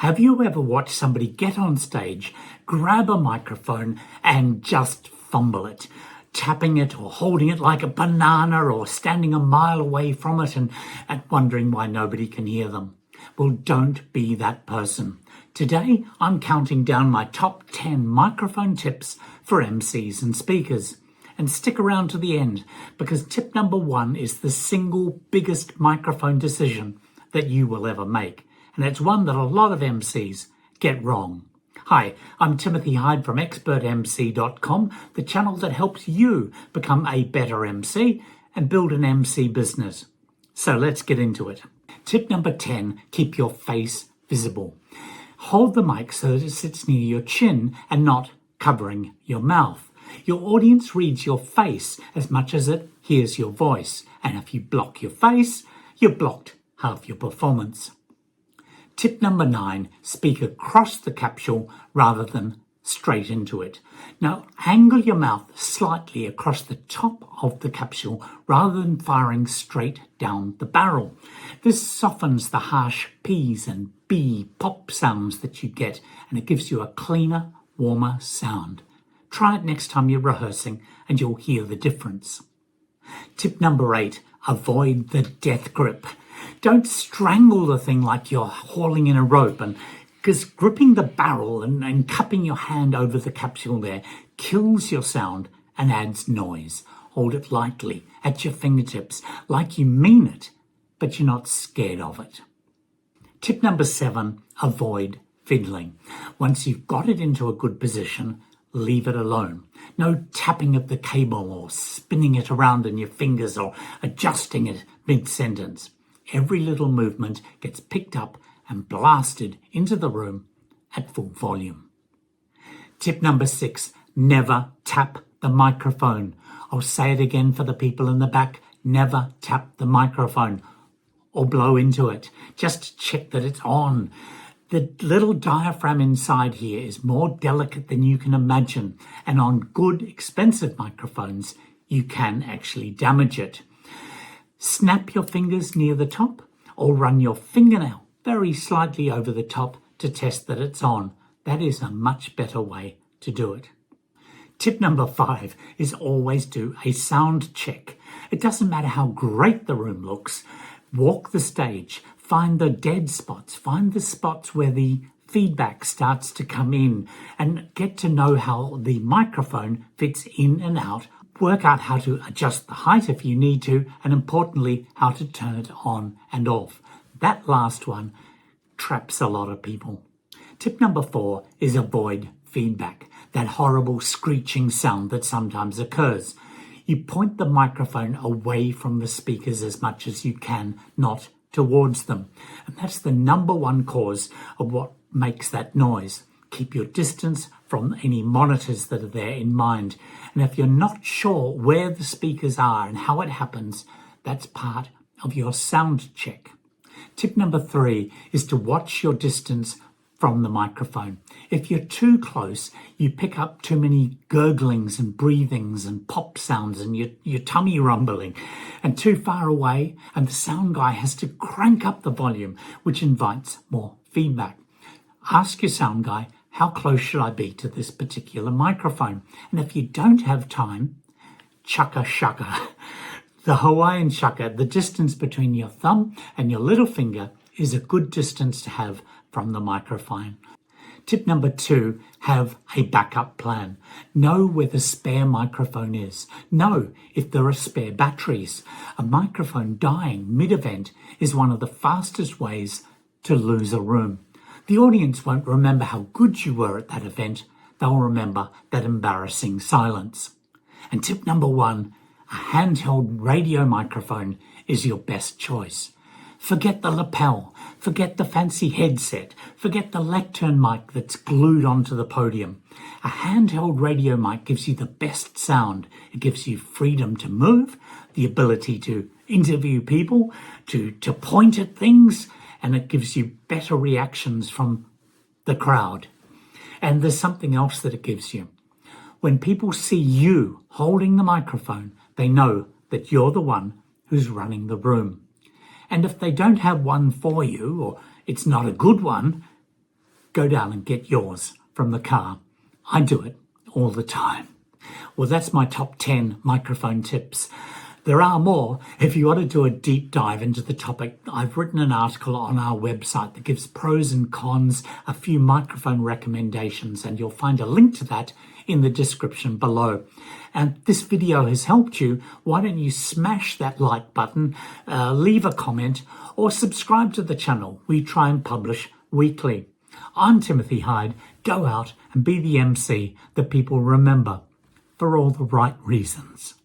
Have you ever watched somebody get on stage, grab a microphone and just fumble it, tapping it or holding it like a banana or standing a mile away from it and wondering why nobody can hear them? Well, don't be that person. Today, I'm counting down my top 10 microphone tips for MCs and speakers. And stick around to the end, because tip number 1 is the single biggest microphone decision that you will ever make. And it's one that a lot of MCs get wrong. Hi, I'm Timothy Hyde from ExpertMC.com, the channel that helps you become a better MC and build an MC business. So let's get into it. Tip number 10, keep your face visible. Hold the mic so that it sits near your chin and not covering your mouth. Your audience reads your face as much as it hears your voice. And if you block your face, you've blocked half your performance. Tip number 9, speak across the capsule rather than straight into it. Now, angle your mouth slightly across the top of the capsule rather than firing straight down the barrel. This softens the harsh P's and B pop sounds that you get, and it gives you a cleaner, warmer sound. Try it next time you're rehearsing and you'll hear the difference. Tip number 8, avoid the death grip. Don't strangle the thing like you're hauling in a rope, and because gripping the barrel and cupping your hand over the capsule there kills your sound and adds noise. Hold it lightly at your fingertips like you mean it, but you're not scared of it. Tip number 7, avoid fiddling. Once you've got it into a good position, leave it alone. No tapping of the cable or spinning it around in your fingers or adjusting it mid-sentence. Every little movement gets picked up and blasted into the room at full volume. Tip number 6, never tap the microphone. I'll say it again for the people in the back. Never tap the microphone or blow into it. Just check that it's on. The little diaphragm inside here is more delicate than you can imagine, and on good, expensive microphones, you can actually damage it. Snap your fingers near the top or run your fingernail very slightly over the top to test that it's on. That is a much better way to do it. Tip number 5 is always do a sound check. It doesn't matter how great the room looks. Walk the stage, find the dead spots, find the spots where the feedback starts to come in, and get to know how the microphone fits in and out. Work out how to adjust the height if you need to, and importantly, how to turn it on and off. That last one traps a lot of people. Tip number 4 is avoid feedback, that horrible screeching sound that sometimes occurs. You point the microphone away from the speakers as much as you can, not towards them. And that's the number 1 cause of what makes that noise. Keep your distance from any monitors that are there in mind. And if you're not sure where the speakers are and how it happens, that's part of your sound check. Tip number 3 is to watch your distance from the microphone. If you're too close, you pick up too many gurglings and breathings and pop sounds and your tummy rumbling. And too far away, and the sound guy has to crank up the volume, which invites more feedback. Ask your sound guy, how close should I be to this particular microphone? And if you don't have time, chukka shukka. The Hawaiian shukka, the distance between your thumb and your little finger, is a good distance to have from the microphone. Tip number 2, have a backup plan. Know where the spare microphone is. Know if there are spare batteries. A microphone dying mid-event is one of the fastest ways to lose a room. The audience won't remember how good you were at that event. They'll remember that embarrassing silence. And tip number 1, a handheld radio microphone is your best choice. Forget the lapel, forget the fancy headset, forget the lectern mic that's glued onto the podium. A handheld radio mic gives you the best sound. It gives you freedom to move, the ability to interview people, to point at things, and it gives you better reactions from the crowd. And there's something else that it gives you. When people see you holding the microphone, they know that you're the one who's running the room. And if they don't have one for you, or it's not a good one, go down and get yours from the car. I do it all the time. Well, that's my top 10 microphone tips. There are more. If you want to do a deep dive into the topic, I've written an article on our website that gives pros and cons, a few microphone recommendations, and you'll find a link to that in the description below. And this video has helped you. Why don't you smash that like button, leave a comment, or subscribe to the channel. We try and publish weekly. I'm Timothy Hyde. Go out and be the MC that people remember for all the right reasons.